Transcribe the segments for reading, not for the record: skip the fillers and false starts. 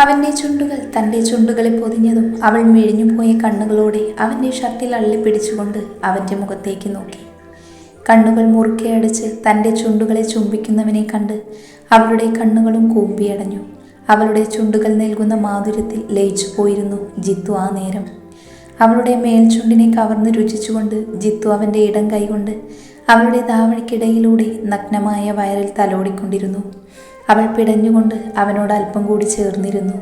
അവൻ്റെ ചുണ്ടുകൾ തൻ്റെ ചുണ്ടുകളെ പൊതിഞ്ഞതും അവൾ മെഴിഞ്ഞുപോയ കണ്ണുകളോടെ അവൻ്റെ ഷർട്ടിൽ അള്ളിപ്പിടിച്ചുകൊണ്ട് അവൻ്റെ മുഖത്തേക്ക് നോക്കി. കണ്ണുകൾ മുറുക്കെ അടച്ച് തൻ്റെ ചുണ്ടുകളെ ചുംബിക്കുന്നവനെ കണ്ട് അവളുടെ കണ്ണുകളും കൂമ്പിയടഞ്ഞു. അവളുടെ ചുണ്ടുകൾ നൽകുന്ന മാധുര്യത്തിൽ ലയിച്ചു പോയിരുന്നു ജിത്തു ആ നേരം. അവളുടെ മേൽചുണ്ടിനെ കവർന്ന് രുചിച്ചുകൊണ്ട് ജിത്തു അവൻ്റെ ഇടം കൈകൊണ്ട് അവളുടെ ധാവണിക്കിടയിലൂടെ നഗ്നമായ വയറിൽ തലോടിക്കൊണ്ടിരുന്നു. അവൾ പിടഞ്ഞുകൊണ്ട് അവനോട് അല്പം കൂടി ചേർന്നിരുന്നു.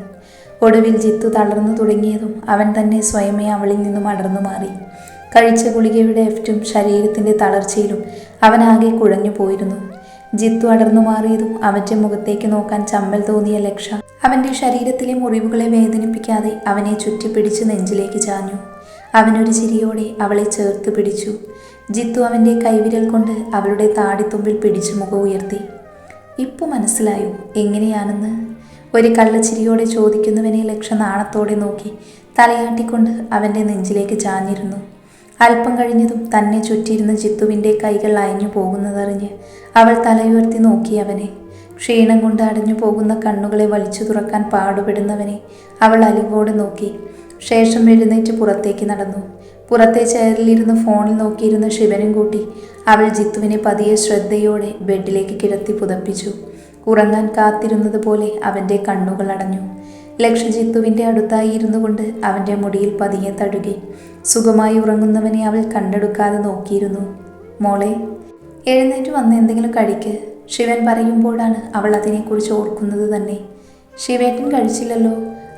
ഒടുവിൽ ജിത്തു തളർന്നു തുടങ്ങിയതും അവൻ തന്നെ സ്വയമേ അവളിൽ നിന്നും അടർന്നു മാറി. കഴിച്ച ഗുളികയുടെ എഫ്റ്റും ശരീരത്തിൻ്റെ തളർച്ചയിലും അവനാകെ കുഴഞ്ഞു പോയിരുന്നു. ജിത്തു അടർന്നു മാറിയതും അവൻ്റെ മുഖത്തേക്ക് നോക്കാൻ ചമ്മൽ തോന്നിയ ലക്ഷ അവൻ്റെ ശരീരത്തിലെ മുറിവുകളെ വേദനിപ്പിക്കാതെ അവനെ ചുറ്റിപ്പിടിച്ച് നെഞ്ചിലേക്ക് ചാഞ്ഞു. അവനൊരു ചിരിയോടെ അവളെ ചേർത്ത് പിടിച്ചു. ജിത്തു അവൻ്റെ കൈവിരൽ കൊണ്ട് അവളുടെ താടിത്തുമ്പിൽ പിടിച്ചു മുഖം ഉയർത്തി. ഇപ്പോൾ മനസ്സിലായോ എങ്ങനെയാണെന്ന്? ഒരു കള്ളച്ചിരിയോടെ ചോദിക്കുന്നവനെ ലക്ഷ നാണത്തോടെ നോക്കി തലയാട്ടിക്കൊണ്ട് അവൻ്റെ നെഞ്ചിലേക്ക് ചാഞ്ഞിരുന്നു. അല്പം കഴിഞ്ഞതും തന്നെ ചുറ്റിയിരുന്ന ജിത്തുവിൻ്റെ കൈകൾ അയഞ്ഞു പോകുന്നതറിഞ്ഞ് അവൾ തലയുയർത്തി നോക്കി അവനെ. ക്ഷീണം കൊണ്ട് അടഞ്ഞു പോകുന്ന കണ്ണുകളെ വലിച്ചു തുറക്കാൻ പാടുപെടുന്നവനെ അവൾ അലിവോടെ നോക്കി. ശേഷം എഴുന്നേറ്റ് പുറത്തേക്ക് നടന്നു. പുറത്തെ ചെയറിലിരുന്ന് ഫോണിൽ നോക്കിയിരുന്ന ശിവനും കൂട്ടി അവൾ ജിത്തുവിനെ പതിയെ ശ്രദ്ധയോടെ ബെഡിലേക്ക് കിടത്തി പുതപ്പിച്ചു. ഉറങ്ങാൻ കാത്തിരുന്നത് പോലെ അവൻ്റെ കണ്ണുകൾ അടഞ്ഞു. ലക്ഷ ജിത്തുവിൻ്റെ അടുത്തായി ഇരുന്നു കൊണ്ട് അവൻ്റെ മുടിയിൽ പതിയെ തഴുകി. സുഖമായി ഉറങ്ങുന്നവനെ അവൾ കണ്ടെടുക്കാതെ നോക്കിയിരുന്നു. മോളെ, എഴുന്നേറ്റ് വന്ന് എന്തെങ്കിലും കഴിക്ക്. ശിവൻ പറയുമ്പോഴാണ് അവൾ അതിനെക്കുറിച്ച് ഓർക്കുന്നത് തന്നെ. ശിവേട്ടൻ കഴിച്ചില്ലല്ലോ?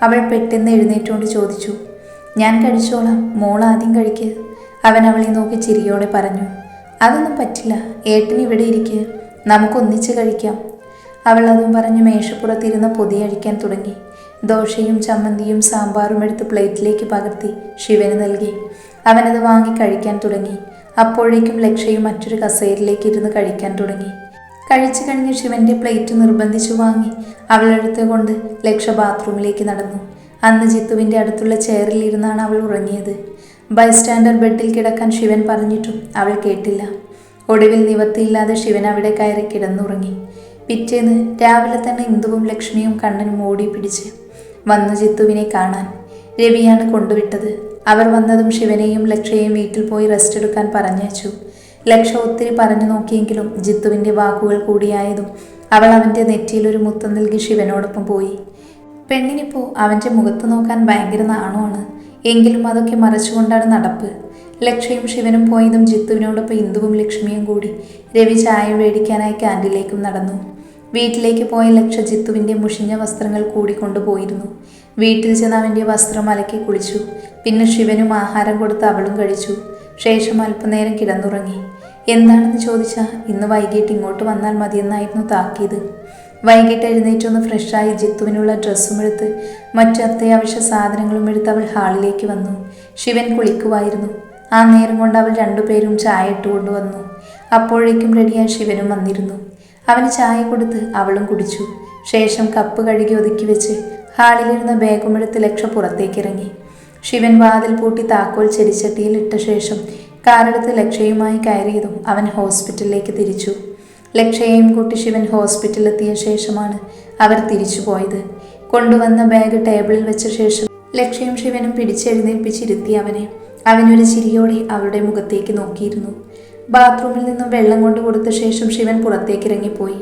അവൾ പെട്ടെന്ന് എഴുന്നേറ്റുകൊണ്ട് ചോദിച്ചു. ഞാൻ കഴിച്ചോളാം, മോൾ ആദ്യം കഴിക്ക്. അവൻ അവളെ നോക്കി ചിരിയോടെ പറഞ്ഞു. അതൊന്നും പറ്റില്ല, ഏട്ടൻ ഇവിടെ ഇരിക്ക്, നമുക്കൊന്നിച്ച് കഴിക്കാം. അവൾ അതും പറഞ്ഞ് മേശപ്പുറത്തിരുന്ന പൊതി അഴിക്കാൻ തുടങ്ങി. ദോശയും ചമ്മന്തിയും സാമ്പാറും എടുത്ത് പ്ലേറ്റിലേക്ക് പകർത്തി ശിവന് നൽകി. അവനത് വാങ്ങി കഴിക്കാൻ തുടങ്ങി. അപ്പോഴേക്കും ലക്ഷയും മറ്റൊരു കസേരയിലേക്ക് ഇരുന്ന് കഴിക്കാൻ തുടങ്ങി. കഴിച്ചു കഴിഞ്ഞ് ശിവന്റെ പ്ലേറ്റ് നിർബന്ധിച്ചു വാങ്ങി അവളെടുത്ത് കൊണ്ട് ലക്ഷ ബാത്റൂമിലേക്ക് നടന്നു. അന്ന് ജിത്തുവിൻ്റെ അടുത്തുള്ള ചെയറിൽ ഇരുന്നാണ് അവൾ ഉറങ്ങിയത്. ബൈസ്റ്റാൻഡർ ബെഡിൽ കിടക്കാൻ ശിവൻ പറഞ്ഞിട്ടും അവൾ കേട്ടില്ല. ഒടുവിൽ നിവൃത്തിയില്ലാതെ ശിവൻ അവിടെ കയറി കിടന്നുറങ്ങി. പിറ്റേന്ന് രാവിലെ തന്നെ ഇന്ദുവും ലക്ഷ്മിയും കണ്ണനും ഓടി പിടിച്ച് വന്നു ജിത്തുവിനെ കാണാൻ. രവിയാണ് കൊണ്ടുവിട്ടത്. അവർ വന്നതും ശിവനെയും ലക്ഷയെയും വീട്ടിൽ പോയി റെസ്റ്റ് എടുക്കാൻ പറഞ്ഞയച്ചു. ലക്ഷ ഒത്തിരി പറഞ്ഞു നോക്കിയെങ്കിലും ജിത്തുവിൻ്റെ വാക്കുകൾ കൂടിയായതും അവൾ അവൻ്റെ നെറ്റിയിലൊരു മുത്തം നൽകി ശിവനോടൊപ്പം പോയി. പെണ്ണിനിപ്പോൾ അവൻ്റെ മുഖത്ത് നോക്കാൻ ഭയങ്കര നാണമാണ്. എങ്കിലും അതൊക്കെ മറച്ചുകൊണ്ടാണ് നടപ്പ്. ലക്ഷയും ശിവനും പോയതും ജിത്തുവിനോടൊപ്പം ഇന്ദുവും ലക്ഷ്മിയും കൂടി രവി ചായ മേടിക്കാനായി ക്യാൻറ്റീനിലേക്കും നടന്നു. വീട്ടിലേക്ക് പോയ ലക്ഷ ജിത്തുവിൻ്റെ മുഷിഞ്ഞ വസ്ത്രങ്ങൾ കൂടിക്കൊണ്ടുപോയിരുന്നു. വീട്ടിൽ ചെന്ന് അവൻ്റെ വസ്ത്രം അലക്കി കുളിച്ചു. പിന്നെ ശിവനും ആഹാരം കൊടുത്ത് അവളും കഴിച്ചു. ശേഷം അല്പനേരം കിടന്നുറങ്ങി. എന്താണെന്ന് ചോദിച്ചാൽ ഇന്ന് വൈകിട്ട് ഇങ്ങോട്ട് വന്നാൽ മതിയെന്നായിരുന്നു താക്കീത്. വൈകിട്ട് എഴുന്നേറ്റൊന്ന് ഫ്രഷായി ജിത്തുവിനുള്ള ഡ്രസ്സും എടുത്ത് മറ്റു അത്യാവശ്യ സാധനങ്ങളും എടുത്ത് അവൾ ഹാളിലേക്ക് വന്നു. ശിവൻ കുളിക്കുമായിരുന്നു. ആ നേരം കൊണ്ട് അവൾ രണ്ടുപേരും ചായ ഇട്ടുകൊണ്ടുവന്നു. അപ്പോഴേക്കും റെഡിയായി ശിവനും വന്നിരുന്നു. അവന് ചായ കൊടുത്ത് അവളും കുടിച്ചു. ശേഷം കപ്പ് കഴുകി ഒതുക്കി വെച്ച് ഹാളിലിരുന്ന ബാഗുമെടുത്ത് ലക്ഷ പുറത്തേക്കിറങ്ങി. ശിവൻ വാതിൽ പൂട്ടി താക്കോൽ ചെടിച്ചട്ടിയിൽ ഇട്ട ശേഷം കാറെടുത്ത് ലക്ഷയുമായി കയറിയതും അവൻ ഹോസ്പിറ്റലിലേക്ക് തിരിച്ചു. ലക്ഷയെയും കൂട്ടി ശിവൻ ഹോസ്പിറ്റലിലെത്തിയ ശേഷമാണ് അവർ തിരിച്ചു പോയത്. കൊണ്ടുവന്ന ബാഗ് ടേബിളിൽ വെച്ച ശേഷം ലക്ഷയും ശിവനും പിടിച്ചെഴുന്നേൽപ്പിച്ചിരുത്തി അവനെ. അവനൊരു ചിരിയോടെ അവളുടെ മുഖത്തേക്ക് നോക്കിയിരുന്നു. ബാത്റൂമിൽ നിന്നും വെള്ളം കൊണ്ട് കൊടുത്ത ശേഷം ശിവൻ പുറത്തേക്ക് ഇറങ്ങിപ്പോയി.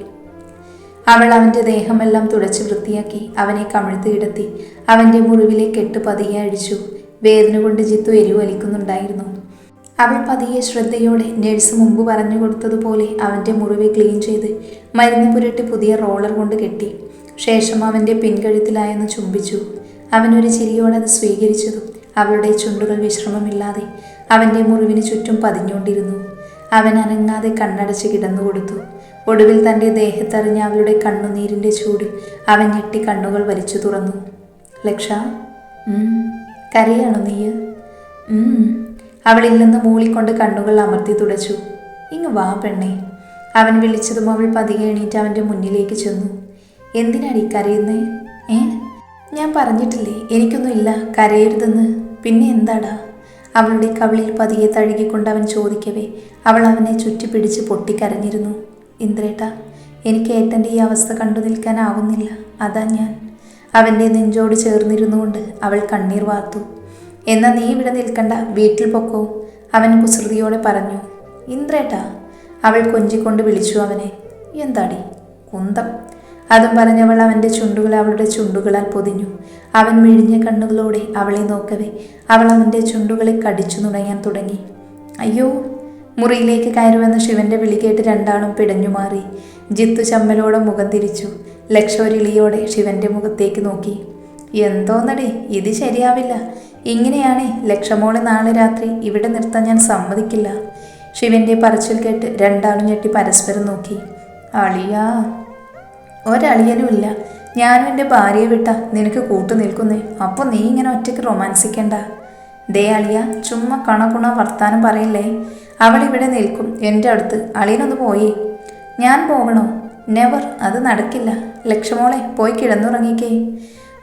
അവൾ അവൻ്റെ ദേഹമെല്ലാം തുടച്ച് വൃത്തിയാക്കി അവനെ കമിഴ്ത്തി കിടത്തി അവൻ്റെ മുറിവിലെ കെട്ട് പതിയെ അടിച്ചു. വേദന കൊണ്ട് ജിത്തു എരിവ് വലിക്കുന്നുണ്ടായിരുന്നു. അവൾ പതിയെ ശ്രദ്ധയോടെ നഴ്സ് മുമ്പ് പറഞ്ഞു കൊടുത്തതുപോലെ അവൻ്റെ മുറിവ് ക്ലീൻ ചെയ്ത് മരുന്ന് പുരട്ടി പുതിയ റോളർ കൊണ്ട് കെട്ടി. ശേഷം അവൻ്റെ പിൻകഴുത്തിലായെന്ന് ചുംബിച്ചു. അവനൊരു ചിരിയോടെ അത് സ്വീകരിച്ചതും അവളുടെ ചുണ്ടുകൾ വിശ്രമമില്ലാതെ അവൻ്റെ മുറിവിന് ചുറ്റും പതിഞ്ഞുകൊണ്ടിരുന്നു. അവൻ അനങ്ങാതെ കണ്ണടച്ച് കിടന്നുകൊടുത്തു. ഒടുവിൽ തൻ്റെ ദേഹത്തറിഞ്ഞ അവളുടെ കണ്ണുനീരിൻ്റെ ചൂടിൽ അവൻ ഞെട്ടി കണ്ണുകൾ വലിച്ചു തുറന്നു. ലക്ഷ, കരയാണോ നീ? അവളില്ലെന്ന് മൂളിക്കൊണ്ട് കണ്ണുകൾ അമർത്തി തുടച്ചു. ഇങ്ങ് വാ പെണ്ണേ. അവൻ വിളിച്ചതും അവൾ പതിയെ എണീറ്റ് അവൻ്റെ മുന്നിലേക്ക് ചെന്നു. എന്തിനാടി കരയുന്നേ? ഞാൻ പറഞ്ഞിട്ടില്ലേ എനിക്കൊന്നുമില്ല, കരയരുതെന്ന്. പിന്നെ എന്താടാ? അവളുടെ കവിളിൽ പതിയെ തഴുകിക്കൊണ്ട് അവൻ ചോദിക്കവേ അവൾ അവനെ ചുറ്റിപ്പിടിച്ച് പൊട്ടിക്കരഞ്ഞിരുന്നു. ഇന്ദ്രേട്ടാ, എനിക്ക് ഏട്ടൻ്റെ ഈ അവസ്ഥ കണ്ടു നിൽക്കാനാവുന്നില്ല, അതാ ഞാൻ. അവൻ്റെ നെഞ്ചോട് ചേർന്നിരുന്നുകൊണ്ട് അവൾ കണ്ണീർ വാർത്തു. എന്നാ നീ ഇവിടെ നിൽക്കണ്ട, വീട്ടിൽ പൊക്കോ, അവൻ കുസൃതിയോടെ പറഞ്ഞു. ഇന്ദ്രേട്ടാ, അവൾ കൊഞ്ചിക്കൊണ്ട് വിളിച്ചു അവനെ. എന്താടി കുന്തം? അതും പറഞ്ഞവൾ അവൻ്റെ ചുണ്ടുകൾ അവളുടെ ചുണ്ടുകളാൽ പൊതിഞ്ഞു. അവൻ മിഴിഞ്ഞ കണ്ണുകളോടെ അവളെ നോക്കവേ അവൾ അവൻ്റെ ചുണ്ടുകളെ കടിച്ചു നുണയാൻ തുടങ്ങി. അയ്യോ! മുറിയിലേക്ക് കയറുവെന്ന ശിവന്റെ വിളി കേട്ട് രണ്ടാളും പിടഞ്ഞു മാറി. ജിത്തു ചമ്മലോടെ മുഖം തിരിച്ചു. ലക്ഷോരിളിയോടെ ശിവന്റെ മുഖത്തേക്ക് നോക്കി. എന്തോന്നടേ, ഇത് ശരിയാവില്ല. ഇങ്ങനെയാണേ ലക്ഷമോളെ നാളെ രാത്രി ഇവിടെ നിർത്താൻ ഞാൻ സമ്മതിക്കില്ല. ശിവന്റെ പറച്ചിൽ കേട്ട് രണ്ടാളും ഞെട്ടി പരസ്പരം നോക്കി. അളിയാ? ഒരളിയനുമില്ല. ഞാനും എൻ്റെ ഭാര്യയെ വിട്ട നിനക്ക് കൂട്ടു നിൽക്കുന്നേ. അപ്പോൾ നീ ഇങ്ങനെ ഒറ്റയ്ക്ക് റൊമാൻസിക്കണ്ട. ദേ അളിയ, ചുമ്മാ കണക്കുണ വർത്താനം പറയില്ലേ. അവൾ ഇവിടെ നിൽക്കും എൻ്റെ അടുത്ത്. അളിയനൊന്ന് പോയേ. ഞാൻ പോകണോ? നെവർ, അത് നടക്കില്ല. ലക്ഷമോളെ പോയി കിടന്നുറങ്ങിക്കേ.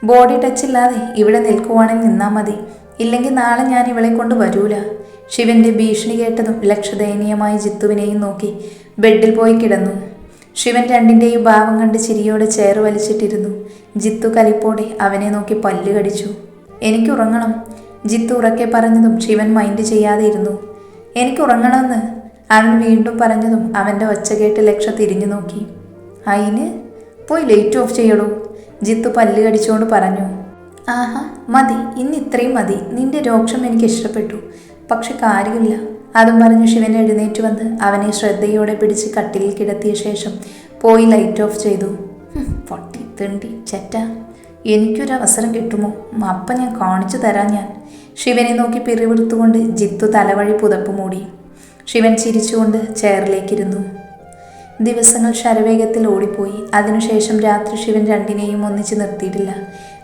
ബോഡി ടച്ച് ഇല്ലാതെ ഇവിടെ നിൽക്കുവാണെങ്കിൽ നിന്നാൽ മതി. ഇല്ലെങ്കിൽ നാളെ ഞാൻ ഇവളെ കൊണ്ട് വരൂല. ശിവന്റെ ഭീഷണി കേട്ടതും ലക്ഷദയനീയമായി ജിത്തുവിനെയും നോക്കി ബെഡിൽ പോയി കിടന്നു. ശിവൻ രണ്ടിൻ്റെയും ഭാവം കണ്ട് ചിരിയോടെ ചേറ് വലിച്ചിട്ടിരുന്നു. ജിത്തു കലിപ്പോടെ അവനെ നോക്കി പല്ല് കടിച്ചു. എനിക്കുറങ്ങണം, ജിത്തു ഉറക്കെ പറഞ്ഞതും ശിവൻ മൈൻഡ് ചെയ്യാതെ ഇരുന്നു. എനിക്കുറങ്ങണമെന്ന് അവൻ വീണ്ടും പറഞ്ഞതും അവൻ്റെ ഒച്ച കേട്ട് ലക്ഷ തിരിഞ്ഞു നോക്കി. അതിന് പോയി ലൈറ്റ് ഓഫ് ചെയ്യടൂ, ജിത്തു പല്ല് കടിച്ചുകൊണ്ട് പറഞ്ഞു. ആഹാ, മതി, ഇന്ന് ഇത്രയും മതി. നിന്റെ രോക്ഷം എനിക്ക് ഇഷ്ടപ്പെട്ടു. പക്ഷെ കാര്യമില്ല. അതും പറഞ്ഞു ശിവൻ എഴുന്നേറ്റ് വന്ന് അവനെ ശ്രദ്ധയോടെ പിടിച്ച് കട്ടിലിൽ കിടത്തിയ ശേഷം പോയി ലൈറ്റ് ഓഫ് ചെയ്തു. പൊട്ടി തിണ്ടി ചെറ്റ, എനിക്കൊരവസരം കിട്ടുമോ? അപ്പം ഞാൻ കാണിച്ചു തരാം ഞാൻ. ശിവനെ നോക്കി പിറിവിടുത്തുകൊണ്ട് ജിത്തു തലവഴി പുതപ്പ് മൂടി. ശിവൻ ചിരിച്ചുകൊണ്ട് ചെയറിലേക്കിരുന്നു. ദിവസങ്ങൾ ശരവേഗത്തിൽ ഓടിപ്പോയി. അതിനുശേഷം രാത്രി ശിവൻ രണ്ടിനെയും ഒന്നിച്ച് നിർത്തിയിട്ടില്ല.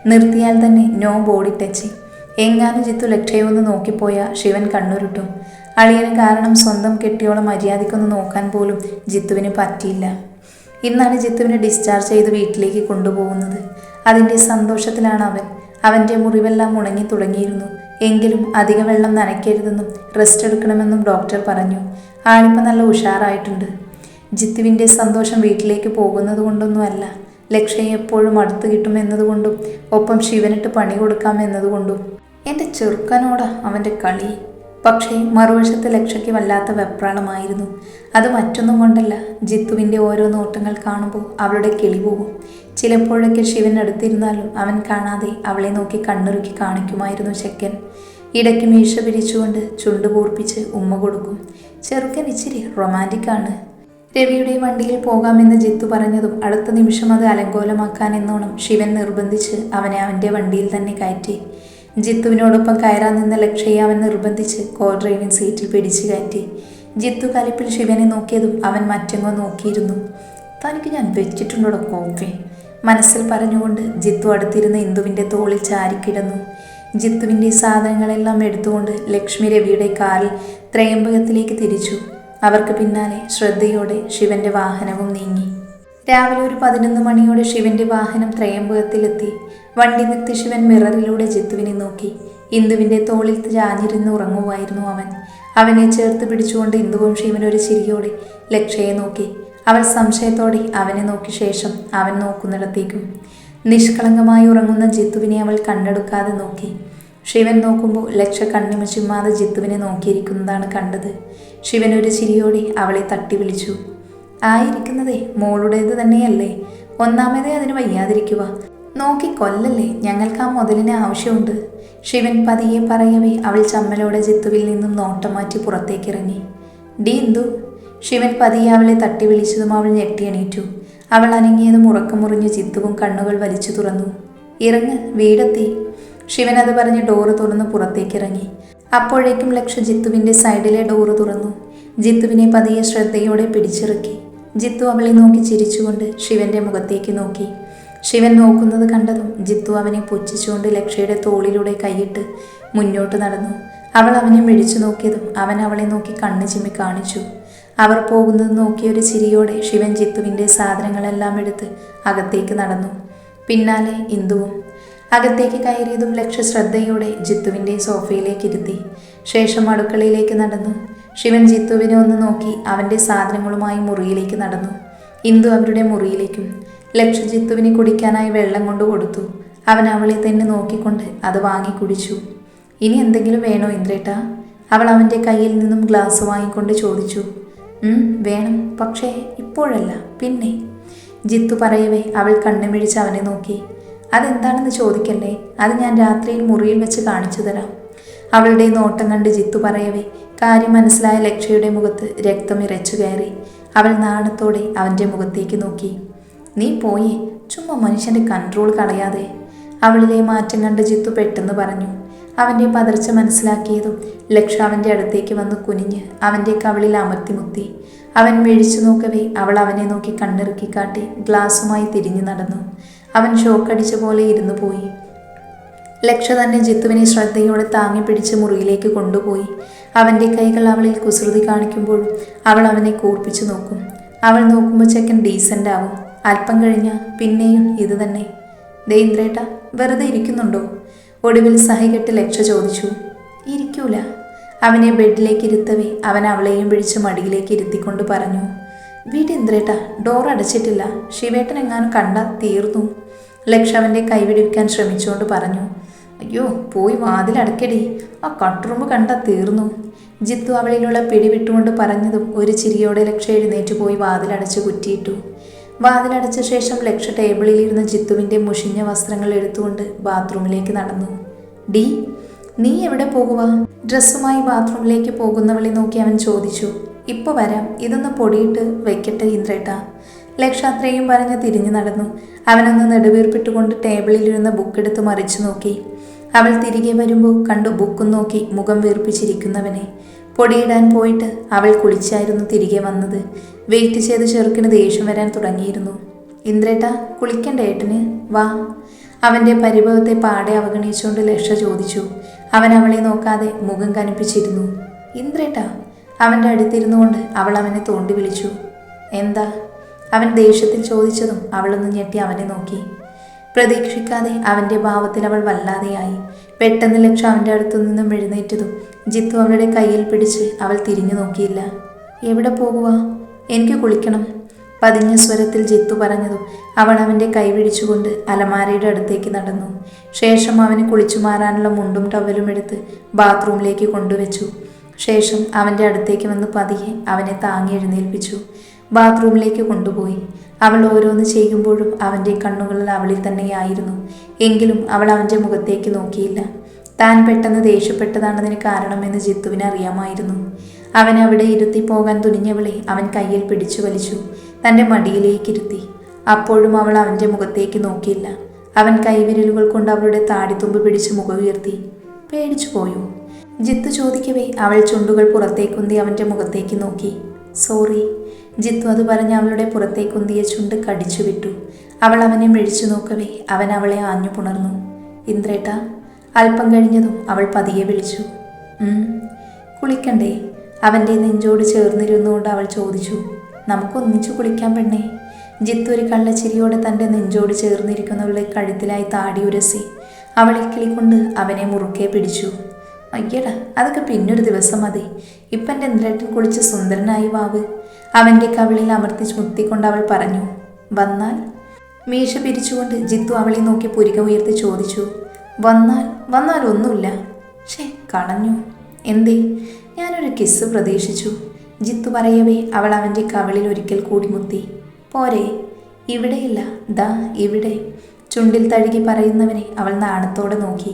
നിർത്തിയാൽ തന്നെ നോ ബോഡി ടച്ച്. എങ്ങാനും ജിത്തു ലക്ഷയൊന്ന് നോക്കിപ്പോയാൽ ശിവൻ കണ്ണുരുട്ടും. അളിയന് കാരണം സ്വന്തം കെട്ടിയോളം മര്യാദയ്ക്കൊന്ന് നോക്കാൻ പോലും ജിത്തുവിന് പറ്റിയില്ല. ഇന്നാണ് ജിത്തുവിനെ ഡിസ്ചാർജ് ചെയ്ത് വീട്ടിലേക്ക് കൊണ്ടുപോകുന്നത്. അതിൻ്റെ സന്തോഷത്തിലാണ് അവൻ. അവൻ്റെ മുറിവെല്ലാം ഉണങ്ങി തുടങ്ങിയിരുന്നു. എങ്കിലും അധിക വെള്ളം നനയ്ക്കരുതെന്നും റെസ്റ്റ് എടുക്കണമെന്നും ഡോക്ടർ പറഞ്ഞു. ആളിപ്പോൾ നല്ല ഉഷാറായിട്ടുണ്ട്. ജിത്തുവിൻ്റെ സന്തോഷം വീട്ടിലേക്ക് പോകുന്നത് കൊണ്ടൊന്നുമല്ല, ലക്ഷയെ എപ്പോഴും അടുത്ത് കിട്ടുമെന്നതുകൊണ്ടും ഒപ്പം ശിവനിട്ട് പണി കൊടുക്കാം എന്നതുകൊണ്ടും. എൻ്റെ ചെറുക്കനോടാ അവൻ്റെ കളി. പക്ഷേ മറുവശത്ത് ലക്ഷയ്ക്ക് വല്ലാത്ത വെപ്രാളമായിരുന്നു. അത് മറ്റൊന്നും കൊണ്ടല്ല, ജിത്തുവിൻ്റെ ഓരോ നോട്ടങ്ങൾ കാണുമ്പോൾ അവളുടെ കിളി പോകും. ചിലപ്പോഴൊക്കെ ശിവൻ അടുത്തിരുന്നാലും അവൻ കാണാതെ അവളെ നോക്കി കണ്ണുറുക്കി കാണിക്കുമായിരുന്നു ചെക്കൻ. ഇടയ്ക്ക് മീശ പിരിച്ചുകൊണ്ട് ചുണ്ടുകൂർപ്പിച്ച് ഉമ്മ കൊടുക്കും. ചെറുക്കൻ ഇച്ചിരി റൊമാൻറ്റിക്കാണ്. രവിയുടെ വണ്ടിയിൽ പോകാമെന്ന് ജിത്തു പറഞ്ഞതും അടുത്ത നിമിഷം അത് അലങ്കോലമാക്കാനെന്നോണം ശിവൻ നിർബന്ധിച്ച് അവനെ അവൻ്റെ വണ്ടിയിൽ തന്നെ കയറ്റി. ജിത്തുവിനോടൊപ്പം കയറാൻ നിന്ന ലക്ഷയെ അവൻ നിർബന്ധിച്ച് കോ ഡ്രൈവിംഗ് സീറ്റിൽ പിടിച്ചു കയറ്റി. ജിത്തു കലിപ്പിൽ ശിവനെ നോക്കിയതും അവൻ മറ്റെങ്ങോ നോക്കിയിരുന്നു. തനിക്ക് ഞാൻ വെച്ചിട്ടുണ്ടോ കോപ്പേ, മനസ്സിൽ പറഞ്ഞുകൊണ്ട് ജിത്തു അടുത്തിരുന്ന ഇന്ദുവിൻ്റെ തോളിൽ ചാരിക്കിടന്നു. ജിത്തുവിൻ്റെ സാധനങ്ങളെല്ലാം എടുത്തുകൊണ്ട് ലക്ഷ്മി രവിയുടെ കാറിൽ ത്രയംബകത്തിലേക്ക് തിരിച്ചു. അവർക്ക് പിന്നാലെ ശ്രദ്ധയോടെ ശിവന്റെ വാഹനവും നീങ്ങി. രാവിലെ ഒരു 11 മണിയോടെ ശിവന്റെ വാഹനം ത്രയംബകത്തിലെത്തി. വണ്ടി നിർത്തി ശിവൻ മിററിലൂടെ ജിത്തുവിനെ നോക്കി. ഇന്ദുവിൻ്റെ തോളിൽ ചാഞ്ഞിരുന്ന് ഉറങ്ങുമായിരുന്നു അവൻ. അവനെ ചേർത്ത് പിടിച്ചുകൊണ്ട് ഇന്ദുവും ശിവൻ ഒരു ചിരിയോടെ ലക്ഷയെ നോക്കി. അവൾ സംശയത്തോടെ അവനെ നോക്കിയ ശേഷം അവൻ നോക്കുന്നിടത്തേക്കും. നിഷ്കളങ്കമായി ഉറങ്ങുന്ന ജിത്തുവിനെ അവൾ കണ്ണെടുക്കാതെ നോക്കി. ശിവൻ നോക്കുമ്പോൾ ലക്ഷ കണ്ണിമ ജിത്തുവിനെ നോക്കിയിരിക്കുന്നതാണ് കണ്ടത്. ശിവൻ ഒരു ചിരിയോടെ അവളെ തട്ടി വിളിച്ചു. ആയിരിക്കുന്നതേ മോളുടേത് തന്നെയല്ലേ, ഒന്നാമതേ അതിന് വയ്യാതിരിക്കുക. നോക്കി കൊല്ലല്ലേ, ഞങ്ങൾക്ക് ആ മുതലിന് ആവശ്യമുണ്ട്. ശിവൻ പതിയെ പറയവേ അവൾ ചമ്മലോടെ ജിത്തുവിൽ നിന്നും നോട്ടം മാറ്റി പുറത്തേക്കിറങ്ങി. ഡി ഇന്ദു, ശിവൻ പതിയെ അവളെ തട്ടി വിളിച്ചതും അവൾ ഞെട്ടിയണീറ്റു. അവൾ അനങ്ങിയതും ഉറക്കം മുറിഞ്ഞ് ജിത്തുവും കണ്ണുകൾ വലിച്ചു തുറന്നു. ഇറങ്ങ്, വീടെത്തി. ശിവൻ അത് പറഞ്ഞ് ഡോറ് തുറന്ന് പുറത്തേക്കിറങ്ങി. അപ്പോഴേക്കും ലക്ഷ ജിത്തുവിൻ്റെ സൈഡിലെ ഡോറ് തുറന്നു. ജിത്തുവിനെ പതിയെ ശ്രദ്ധയോടെ പിടിച്ചിറക്കി. ജിത്തു അവളെ നോക്കി ചിരിച്ചുകൊണ്ട് ശിവന്റെ മുഖത്തേക്ക് നോക്കി. ശിവൻ നോക്കുന്നത് കണ്ടതും ജിത്തു അവനെ പുച്ഛിച്ചുകൊണ്ട് ലക്ഷയുടെ തോളിലൂടെ കൈയിട്ട് മുന്നോട്ട് നടന്നു. അവൾ അവനെ മിടിച്ചു നോക്കിയതും അവൻ അവളെ നോക്കി കണ്ണ് ചിമ്മി കാണിച്ചു. അവർ പോകുന്നത് നോക്കിയൊരു ചിരിയോടെ ശിവൻ ജിത്തുവിൻ്റെ സാധനങ്ങളെല്ലാം എടുത്ത് അകത്തേക്ക് നടന്നു. പിന്നാലെ ഇന്ദുവും. അകത്തേക്ക് കയറിയതും ലക്ഷ ശ്രദ്ധയോടെ ജിത്തുവിൻ്റെ സോഫയിലേക്ക് ഇരുത്തി. ശേഷം അടുക്കളയിലേക്ക് നടന്നു. ശിവൻ ജിത്തുവിനെ ഒന്ന് നോക്കി അവൻ്റെ സാധനങ്ങളുമായി മുറിയിലേക്ക് നടന്നു. ഇന്ദു അവരുടെ മുറിയിലേക്കും. ലക്ഷ ജിത്തുവിന് കുടിക്കാനായി വെള്ളം കൊണ്ട് കൊടുത്തു. അവൻ അവളെ തന്നെ നോക്കിക്കൊണ്ട് അത് വാങ്ങി കുടിച്ചു. ഇനി എന്തെങ്കിലും വേണോ ഇന്ദ്രേട്ടാ? അവൾ അവൻ്റെ കയ്യിൽ നിന്നും ഗ്ലാസ് വാങ്ങിക്കൊണ്ട് ചോദിച്ചു. വേണം, പക്ഷേ ഇപ്പോഴല്ല, പിന്നെ. ജിത്തു പറയവേ അവൾ കണ്ണുമിഴിച്ച് അവനെ നോക്കി. അതെന്താണെന്ന് ചോദിക്കല്ലേ, അത് ഞാൻ രാത്രിയിൽ മുറിയിൽ വെച്ച് കാണിച്ചു തരാം. അവളുടെ നോട്ടം കണ്ട് ജിത്തു പറയവേ കാര്യം മനസ്സിലായ ലക്ഷ്യയുടെ മുഖത്ത് രക്തം ഇരച്ചു കയറി. അവൾ നാണത്തോടെ അവൻ്റെ മുഖത്തേക്ക് നോക്കി. നീ പോയേ, ചുമ്മാ മനുഷ്യൻ്റെ കൺട്രോൾ കളയാതെ. അവളിലെ മാറ്റം കണ്ട് ജിത്തു പെട്ടെന്ന് പറഞ്ഞു. അവൻ്റെ പതർച്ച മനസ്സിലാക്കിയതും ലക്ഷ്യ അവൻ്റെ അടുത്തേക്ക് വന്ന് കുനിഞ്ഞ് അവൻ്റെ കവിളിൽ അമർത്തി മുത്തി. അവൻ മിഴിച്ചു നോക്കവേ അവൾ അവനെ നോക്കി കണ്ണിറുക്കി കാട്ടി ഗ്ലാസുമായി തിരിഞ്ഞു നടന്നു. അവൻ ഷോക്കടിച്ച പോലെ ഇരുന്നു പോയി. ലക്ഷ്യ തന്നെ ജിത്തുവിനെ ശ്രദ്ധയോടെ താങ്ങി പിടിച്ച് മുറിയിലേക്ക് കൊണ്ടുപോയി. അവൻ്റെ കൈകൾ അവളിൽ കുസൃതി കാണിക്കുമ്പോഴും അവൾ അവനെ കൂർപ്പിച്ചു നോക്കും. അവൾ നോക്കുമ്പോൾ ചെക്കൻ ഡീസൻ്റ് ആവും. അല്പം കഴിഞ്ഞാൽ പിന്നെയും ഇത് തന്നെ. ഇന്ദ്രേട്ടാ, വെറുതെ ഇരിക്കുന്നുണ്ടോ? ഒടുവിൽ സഹികെട്ട് ലക്ഷ്യ ചോദിച്ചു. ഇരിക്കൂല. അവനെ ബെഡിലേക്ക് ഇരുത്തവേ അവൻ അവളെയും പിടിച്ച് മടിയിലേക്ക് ഇരുത്തിക്കൊണ്ട് പറഞ്ഞു. ഇന്ദ്രേട്ടാ, ഡോർ അടച്ചിട്ടില്ല. ശിവേട്ടൻ എങ്ങാനും കണ്ടാൽ തീർന്നു. ലക്ഷ്യ അവൻ്റെ കൈവിടിക്കാൻ ശ്രമിച്ചുകൊണ്ട് പറഞ്ഞു. അയ്യോ, പോയി വാതിലടക്കടി, ആ കട്ടുറുമ്പ് കണ്ടാൽ തീർന്നു. ജിത്തു അവളിലുള്ള പിടിവിട്ടുകൊണ്ട് പറഞ്ഞതും ഒരു ചിരിയോടെ ലക്ഷ്യ എഴുന്നേറ്റ് പോയി വാതിലടച്ച് കുറ്റിയിട്ടു. വാതിലടച്ച ശേഷം ലക്ഷ്യ ടേബിളിലിരുന്ന ജിത്തുവിൻ്റെ മുഷിഞ്ഞ വസ്ത്രങ്ങൾ എടുത്തുകൊണ്ട് ബാത്റൂമിലേക്ക് നടന്നു. നീ എവിടെ പോകുക? ഡ്രസ്സുമായി ബാത്റൂമിലേക്ക് പോകുന്നവളെ നോക്കി അവൻ ചോദിച്ചു. ഇപ്പോൾ വരാം, ഇതൊന്ന് പൊടിയിട്ട് വെക്കട്ടെ ഇന്ദ്രേട്ടാ. ലക്ഷ്യ അത്രയും പറഞ്ഞ് തിരിഞ്ഞു നടന്നു. അവനൊന്ന് നെടുവീർപ്പിട്ടുകൊണ്ട് ടേബിളിലിരുന്ന ബുക്കെടുത്ത് മറിച്ചു നോക്കി. അവൾ തിരികെ വരുമ്പോൾ കണ്ടു ബുക്കും നോക്കി മുഖം വീർപ്പിച്ചിരിക്കുന്നവനെ. പൊടിയിടാൻ പോയിട്ട് അവൾ കുളിച്ചായിരുന്നു തിരികെ വന്നത്. വെയിറ്റ് ചെയ്ത് ചെറുക്കിന് ദേഷ്യം വരാൻ തുടങ്ങിയിരുന്നു. ഇന്ദ്രേട്ടാ, കുളിക്കണ്ട ഏട്ടന്? വാ. അവൻ്റെ പരിഭവത്തെ പാടെ അവഗണിച്ചുകൊണ്ട് ലക്ഷ്യ ചോദിച്ചു. അവൻ അവളെ നോക്കാതെ മുഖം കനിപ്പിച്ചിരുന്നു. ഇന്ദ്രേട്ടാ. അവൻ്റെ അടുത്തിരുന്നു കൊണ്ട് അവൾ അവനെ തോണ്ടി വിളിച്ചു. എന്താ? അവൻ ദേഷ്യത്തിൽ ചോദിച്ചതും അവളൊന്ന് ഞെട്ടി അവനെ നോക്കി. പ്രതീക്ഷിക്കാതെ അവൻ്റെ ഭാവത്തിൽ അവൾ വല്ലാതെയായി. പെട്ടെന്ന് ലക്ഷ്യ അവൻ്റെ അടുത്തു നിന്നും എഴുന്നേറ്റതും ജിത്തു അവളുടെ കയ്യിൽ പിടിച്ച് അവൾ തിരിഞ്ഞു നോക്കിയില്ല. എവിടെ പോകുക? എനിക്ക് കുളിക്കണം. പതിഞ്ഞ സ്വരത്തിൽ ജിത്തു പറഞ്ഞതും അവൾ അവൻ്റെ കൈ പിടിച്ചുകൊണ്ട് അലമാരയുടെ അടുത്തേക്ക് നടന്നു. ശേഷം അവന് കുളിച്ചു മാറാനുള്ള മുണ്ടും ടവലും എടുത്ത് ബാത്റൂമിലേക്ക് കൊണ്ടുവച്ചു. ശേഷം അവൻ്റെ അടുത്തേക്ക് വന്ന് പതിയെ അവനെ താങ്ങി എഴുന്നേൽപ്പിച്ചു. ബാത്റൂമിലേക്ക് കൊണ്ടുപോയി. അവൾ ഓരോന്ന് ചെയ്യുമ്പോഴും അവൻ്റെ കണ്ണുകളിൽ അവളിൽ തന്നെയായിരുന്നു. എങ്കിലും അവൾ അവൻ്റെ മുഖത്തേക്ക് നോക്കിയില്ല. താൻ പെട്ടെന്ന് ദേഷ്യപ്പെട്ടതാണതിന് കാരണമെന്ന് ജിത്തുവിന് അറിയാമായിരുന്നു. അവൻ അവിടെ ഇരുത്തി പോകാൻ തുനിഞ്ഞവളെ അവൻ കയ്യിൽ പിടിച്ചു വലിച്ചു തൻ്റെ മടിയിലേക്കിരുത്തി. അപ്പോഴും അവൾ അവൻ്റെ മുഖത്തേക്ക് നോക്കിയില്ല. അവൻ കൈവിരലുകൾ കൊണ്ട് അവളുടെ താടിത്തുമ്പ് പിടിച്ച് മുഖമുയർത്തി. പേടിച്ചു പോയോ? ജിത്തു ചോദിക്കവേ അവൾ ചുണ്ടുകൾ പുറത്തേക്കുന്തി അവൻ്റെ മുഖത്തേക്ക് നോക്കി. സോറി. ജിത്തു അത് പറഞ്ഞ് അവളുടെ പുറത്തേക്കുന്തിയ ചുണ്ട് കടിച്ചു വിട്ടു. അവൾ അവനെ മെഴിച്ചു നോക്കവേ അവൻ അവളെ ആഞ്ഞു പുണർന്നു. ഇന്ദ്രേട്ടാ. അല്പം കഴിഞ്ഞതും അവൾ പതിയെ വിളിച്ചു. കുളിക്കണ്ടേ? അവൻ്റെ നെഞ്ചോട് ചേർന്നിരുന്നുകൊണ്ട് അവൾ ചോദിച്ചു. നമുക്കൊന്നിച്ചു കുളിക്കാൻ പെണ്ണേ. ജിത്തു ഒരു കള്ളച്ചിരിയോടെ തൻ്റെ നെഞ്ചോട് ചേർന്നിരിക്കുന്നവളുടെ കഴുത്തിലായി താടി ഉരസി അവളെ കിളിക്കൊണ്ട് അവനെ മുറുക്കെ പിടിച്ചു. അയ്യടാ, അതൊക്കെ പിന്നൊരു ദിവസം മതി. ഇപ്പം എൻ്റെ ഇന്ദ്രേട്ടൻ കുളിച്ച് സുന്ദരനായി വാവ്. അവൻ്റെ കവിളിൽ അമർത്തി മുത്തിക്കൊണ്ട് അവൾ പറഞ്ഞു. വന്നാൽ? മീശ പിരിച്ചുകൊണ്ട് ജിത്തു അവളെ നോക്കി പുരിക ഉയർത്തി ചോദിച്ചു. വന്നാൽ ഒന്നുമില്ല. കളഞ്ഞു. എന്തേ? ഞാനൊരു കിസ് പ്രതീക്ഷിച്ചു. ജിത്തു പറയവേ അവൾ അവൻ്റെ കവിളിൽ ഒരിക്കൽ കൂടി മുത്തി. പോരെ? ഇവിടെയില്ല, ദാ ഇവിടെ. ചുണ്ടിൽ തഴുകി പറയുന്നവനെ അവൾ നാണത്തോടെ നോക്കി.